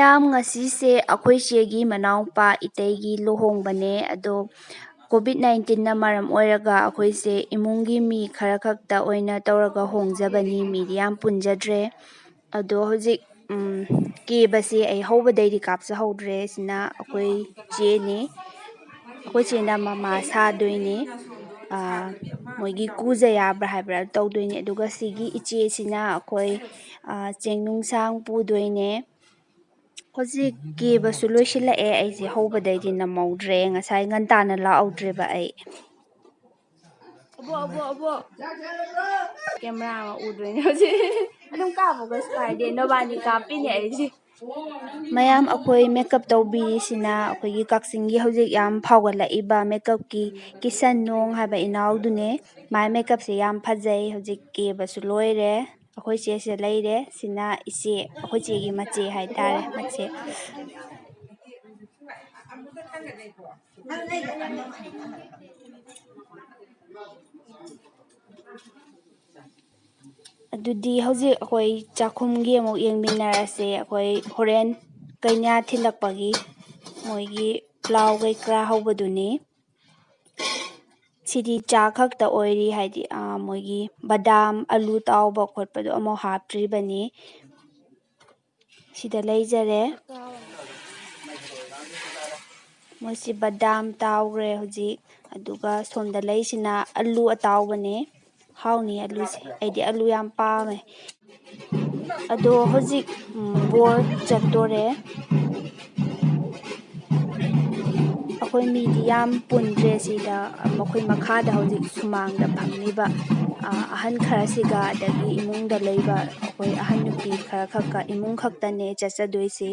ꯃꯌꯥꯝ ꯉꯁꯤꯁꯦ ꯑꯩꯈꯣꯏ ꯆꯦꯒꯤ ꯃꯅꯥꯎꯄꯥ ꯏꯇꯩꯒꯤ ꯂꯨꯍꯣꯡꯕꯅꯦ ꯑꯗꯣ ꯀꯣꯚꯤꯗ-19ꯅ ꯃꯔꯝ ꯑꯣꯏꯔꯒ ꯑꯩꯈꯣꯏꯁꯦ ꯏꯃꯨꯡꯒꯤ ꯃꯤ ꯈꯔ ꯈꯛꯇ ꯑꯣꯏꯅ ꯇꯧꯔꯒ ꯍꯣꯡꯖꯕꯅꯤ ꯃꯤꯗꯤ ꯌꯥꯝ ꯄꯨꯟꯖꯗ꯭ꯔꯦ ꯑꯗꯣ ꯍꯧꯖꯤꯛ ꯀꯦꯕꯁꯦ ꯑꯩ ꯍꯧꯕꯗꯩꯗꯤ ꯀꯥꯞꯆꯍꯧꯗ꯭ꯔꯦ ꯁꯤꯅ ꯑꯩꯈꯣꯏ ꯆꯦꯅꯤ ꯑꯩꯈꯣꯏ ꯆꯦꯅ ꯃꯃꯥ ꯁꯥꯗꯣꯏꯅꯤ ꯃꯣꯏꯒꯤ ꯀꯨꯖ ꯌꯥꯕ꯭ꯔꯥ ꯍꯥꯏꯕ꯭ꯔꯥ ꯇꯧꯗꯣꯏꯅꯤ ꯑꯗꯨꯒ ꯁꯤꯒꯤ ꯏꯆꯦꯁꯤꯅ ꯑꯩꯈꯣꯏ ꯆꯦꯡ ꯅꯨꯡꯁꯥꯡ ꯄꯨꯗꯣꯏꯅꯦ ꯍꯧꯖꯤꯛ ꯀꯦꯕꯁꯨ ꯂꯣꯏꯁꯤꯜꯂꯛꯑꯦ ꯑꯩꯁꯦ ꯍꯧꯕꯗꯩꯗꯤ ꯅꯝꯍꯧꯗ꯭ꯔꯦ ꯉꯁꯥꯏ ꯉꯟꯇꯥꯅ ꯂꯥꯛꯍꯧꯗ꯭ꯔꯦꯕ ꯑꯩ ꯀꯦꯃꯦꯔꯥ ꯑꯃ ꯎꯗꯣꯏꯅꯦ ꯍꯧꯖꯤꯛ ꯑꯗꯨꯝ ꯀꯥꯞꯄꯒꯁꯨ ꯀꯥꯏꯗꯦ ꯅꯣꯕꯥꯅꯤ ꯀꯥꯞꯄꯤꯅꯦ ꯑꯩꯁꯦ ꯃꯌꯥꯝ ꯑꯩꯈꯣꯏ ꯃꯦꯀꯞ ꯇꯧꯕꯤꯔꯤꯁꯤꯅ ꯑꯩꯈꯣꯏꯒꯤ ꯀꯛꯆꯤꯡꯒꯤ ꯍꯧꯖꯤꯛ ꯌꯥꯝ ꯐꯥꯎꯒꯠꯂꯛꯏꯕ ꯃꯦꯀꯞꯀꯤ ꯀꯤꯁꯟ ꯅꯣꯡ ꯍꯥꯏꯕ ꯏꯅꯥꯎꯗꯨꯅꯦ ꯃꯥꯏ ꯃꯦꯀꯞꯁꯦ ꯌꯥꯝ ꯐꯖꯩ ꯍꯧꯖꯤꯛ ꯀꯦꯕꯁꯨ ꯂꯣꯏꯔꯦ ꯑꯩꯈꯣꯏ ꯆꯦꯁꯦ ꯂꯩꯔꯦ ꯁꯤꯅ ꯏꯆꯦ ꯑꯩꯈꯣꯏ ꯆꯦꯒꯤ ꯃꯆꯦ ꯍꯥꯏꯇꯥꯔꯦ ꯃꯆꯦ ꯑꯗꯨꯗꯤ ꯍꯧꯖꯤꯛ ꯑꯩꯈꯣꯏ ꯆꯥꯛꯈꯨꯝꯒꯤ ꯑꯃꯨꯛ ꯌꯦꯡꯃꯤꯟꯅꯔꯁꯦ ꯑꯩꯈꯣꯏ ꯍꯣꯔꯦꯟ ꯀꯩꯅꯥ ꯊꯤꯜꯂꯛꯄꯒꯤ ꯃꯣꯏꯒꯤ ꯄ꯭ꯂꯥꯎ ꯀꯩꯀꯔꯥ ꯍꯧꯕꯗꯨꯅꯤ ꯁꯤꯗꯤ ꯆꯥ ꯈꯛꯇ ꯑꯣꯏꯔꯤ ꯍꯥꯏꯗꯤ ꯃꯣꯏꯒꯤ ꯕꯗꯥꯝ ꯑꯂꯨ ꯇꯥꯎꯕ ꯈꯣꯠꯄꯗꯣ ꯑꯃꯨꯛ ꯍꯥꯞꯇ꯭ꯔꯤꯕꯅꯤ ꯁꯤꯗ ꯂꯩꯖꯔꯦ ꯃꯣꯏꯁꯤ ꯕꯗꯥꯝ ꯇꯥꯎꯈ꯭ꯔꯦ ꯍꯧꯖꯤꯛ ꯑꯗꯨꯒ ꯁꯣꯝꯗ ꯂꯩꯁꯤꯅ ꯑꯂꯨ ꯑꯇꯥꯎꯕꯅꯦ ꯍꯥꯎꯅꯤ ꯑꯂꯨꯁꯦ ꯑꯩꯗꯤ ꯑꯂꯨ ꯌꯥꯝ ꯄꯥꯝꯃꯦ ꯑꯗꯣ ꯍꯧꯖꯤꯛ ꯕꯣꯔ ꯆꯠꯇꯣꯔꯦ ꯑꯩꯈꯣꯏ ꯃꯤꯗꯤ ꯌꯥꯝ ꯄꯨꯟꯗ꯭ꯔꯦ ꯁꯤꯗ ꯃꯈꯣꯏ ꯃꯈꯥꯗ ꯍꯧꯖꯤꯛ ꯁꯨꯃꯥꯡꯗ ꯐꯝꯃꯤꯕ ꯑꯍꯟ ꯈꯔꯁꯤꯒ ꯑꯗꯒꯤ ꯏꯃꯨꯡꯗ ꯂꯩꯕ ꯑꯩꯈꯣই ꯑꯍꯟ ꯅꯨꯄꯤ ꯈꯔ ꯈꯛꯀ ꯏꯃꯨꯡ ꯈꯛꯇꯅꯦ ꯆꯠꯆꯗꯣꯏꯁꯤ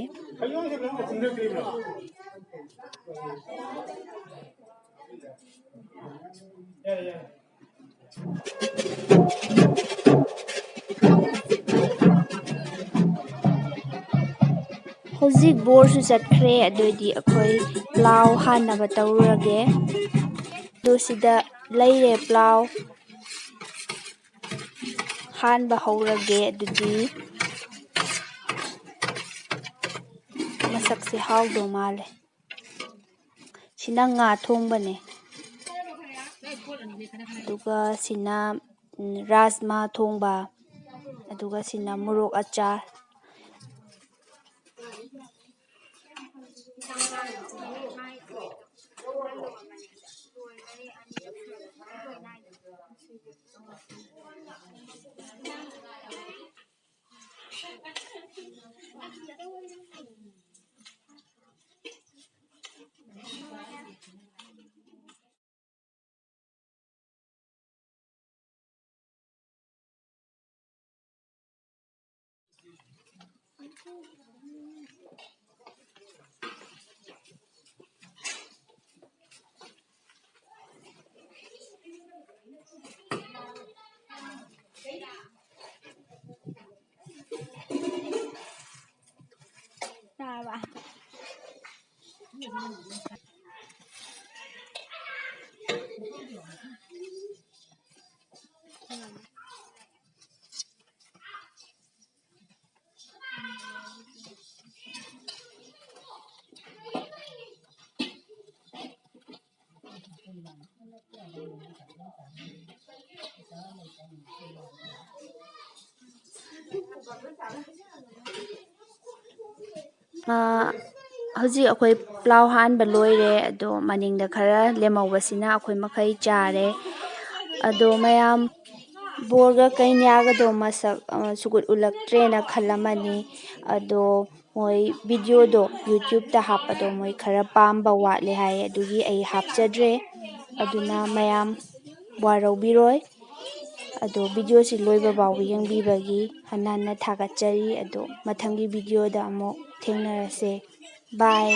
ꯍꯧꯖꯤꯛ ꯕꯣꯔꯁꯨ ꯆꯠꯈ꯭ꯔꯦ ꯑꯗꯨꯑꯣꯏꯗꯤ ꯑꯩꯈꯣꯏ ꯄ꯭ꯂꯥꯎ ꯍꯥꯟꯅꯕ ꯇꯧꯔꯨꯔꯒꯦ ꯑꯗꯨ ꯁꯤꯗ ꯂꯩꯔꯦ ꯄ꯭ꯂꯥꯎ ꯍꯥꯟꯕ ꯍꯧꯔꯒꯦ ꯑꯗꯨꯗꯤ ꯃꯁꯛꯁꯦ ꯍꯥꯎꯗꯧ ꯃꯥꯜꯂꯦ ꯁꯤꯅ ꯉꯥ ꯊꯣꯡꯕꯅꯦ ꯑꯗꯨꯒ ꯁꯤꯅ ꯔꯥꯖꯃꯥ ꯊꯣꯡꯕ ꯑꯗꯨꯒ ꯁꯤꯅ ꯃꯣꯔꯣꯛ ꯑꯆꯥꯔ ꯍꯧꯖꯤꯛ ꯑꯩꯈꯣꯏ ꯄ꯭ꯂꯥꯎ ꯍꯥꯟꯕ ꯂꯣꯏꯔꯦ ꯑꯗꯣ ꯃꯅꯤꯡꯗ ꯈꯔ ꯂꯦꯝꯍꯧꯕꯁꯤꯅ ꯑꯩꯈꯣꯏ ꯃꯈꯩ ꯆꯥꯔꯦ ꯑꯗꯣ ꯃꯌꯥꯝ ꯕꯣꯔꯒ ꯀꯩꯅꯥꯒꯗꯣ ꯃꯁꯛ ꯁꯨꯛꯎꯠ ꯎꯠꯂꯛꯇ꯭ꯔꯦꯅ ꯈꯜꯂꯝꯃꯅꯤ ꯑꯗꯣ ꯃꯣꯏ ꯚꯤꯗꯤꯑꯣꯗꯣ ꯌꯨꯇ꯭ꯌꯨꯕꯇ ꯍꯥꯞꯄꯗꯣ ꯃꯣꯏ ꯈꯔ ꯄꯥꯝꯕ ꯋꯥꯠꯂꯦ ꯍꯥꯏꯌꯦ ꯑꯗꯨꯒꯤ ꯑꯩ ꯍꯥꯞꯆꯗ꯭ꯔꯦ ꯑꯗꯨꯅ ꯃꯌꯥꯝ ꯋꯥꯔꯧꯕꯤꯔꯣꯏ ꯑꯗꯣ ꯚꯤꯗꯤꯑꯣꯁꯤ ꯂꯣꯏꯕ ꯐꯥꯎꯕ ꯌꯦꯡꯕꯤꯕꯒꯤ ꯍꯟꯅ ꯍꯟꯅ ꯊꯥꯒꯠꯆꯔꯤ ꯑꯗꯣ ꯃꯊꯪꯒꯤ ꯚꯤꯗꯤꯑꯣꯗ ꯑꯃꯨꯛ ꯊꯦꯡꯅꯔꯁꯦ ꯕꯥꯏ